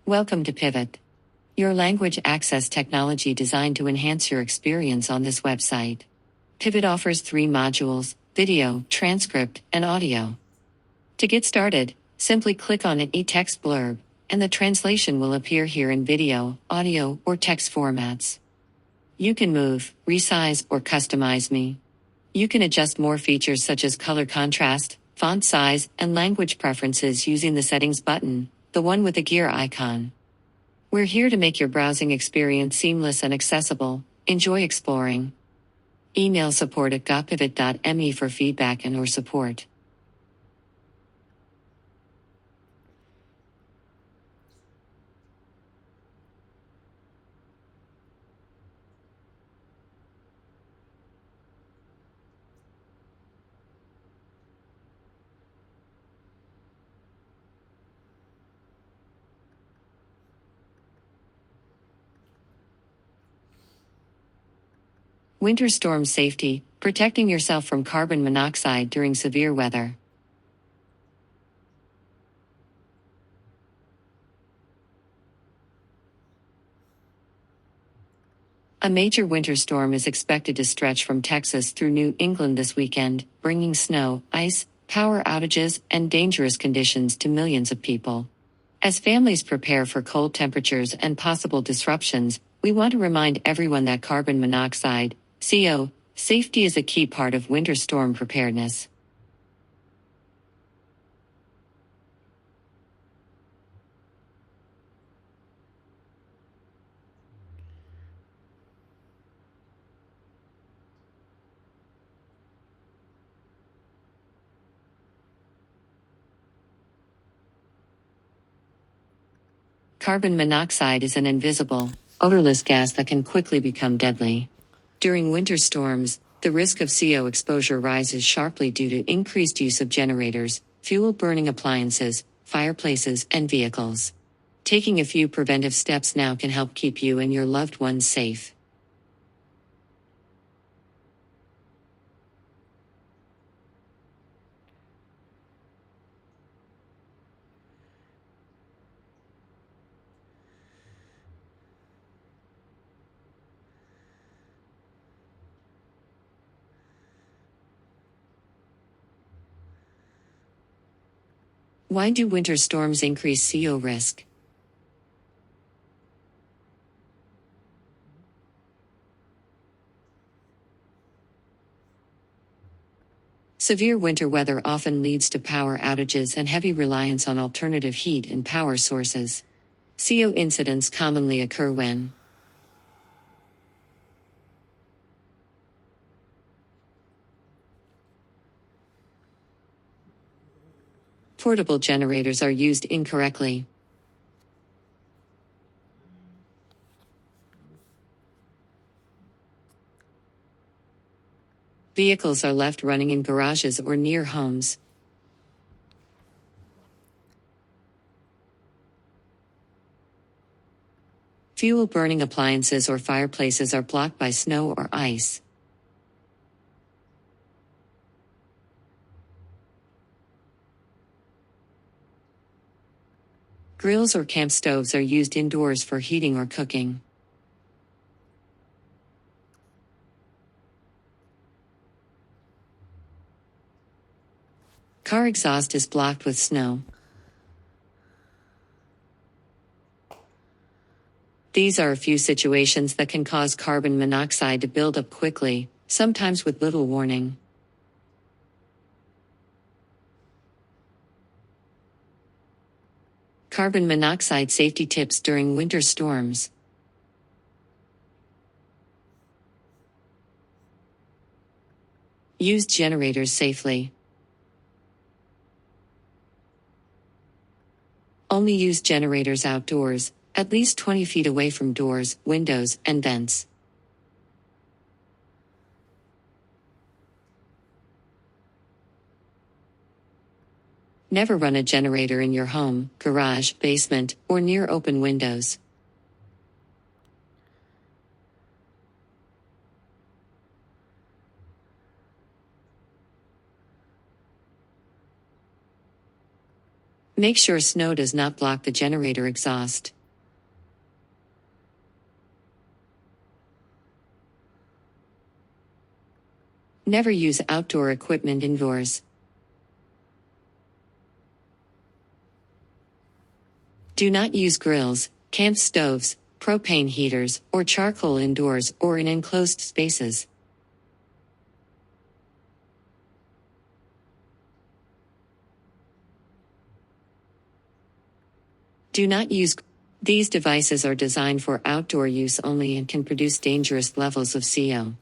Welcome to Pivot, your language access technology designed to enhance your experience on this website. Pivot offers 3 modules: video, transcript, and audio. To get started, simply click on an e-text blurb, and the translation will appear here in video, audio, or text formats. You can move, resize, or customize me. You can adjust more features such as color contrast, font size, and language preferences using the Settings button, the one with the gear icon. We're here to make your browsing experience seamless and accessible. Enjoy exploring. Email support@gotpivot.me for feedback and/or support. Winter storm safety, protecting yourself from carbon monoxide during severe weather. A major winter storm is expected to stretch from Texas through New England this weekend, bringing snow, ice, power outages, and dangerous conditions to millions of people. As families prepare for cold temperatures and possible disruptions, we want to remind everyone that carbon monoxide, CO, safety is a key part of winter storm preparedness. Carbon monoxide is an invisible, odorless gas that can quickly become deadly. During winter storms, the risk of CO exposure rises sharply due to increased use of generators, fuel-burning appliances, fireplaces, and vehicles. Taking a few preventive steps now can help keep you and your loved ones safe. Why do winter storms increase CO risk? Severe winter weather often leads to power outages and heavy reliance on alternative heat and power sources. CO incidents commonly occur when portable generators are used incorrectly, vehicles are left running in garages or near homes, fuel-burning appliances or fireplaces are blocked by snow or ice, grills or camp stoves are used indoors for heating or cooking. Car exhaust is blocked with snow. These are a few situations that can cause carbon monoxide to build up quickly, sometimes with little warning. Carbon monoxide safety tips during winter storms. Use generators safely. Only use generators outdoors, at least 20 feet away from doors, windows, and vents. Never run a generator in your home, garage, basement, or near open windows. Make sure snow does not block the generator exhaust. Never use outdoor equipment indoors. Do not use grills, camp stoves, propane heaters, or charcoal indoors or in enclosed spaces. Do not use. These devices are designed for outdoor use only and can produce dangerous levels of CO.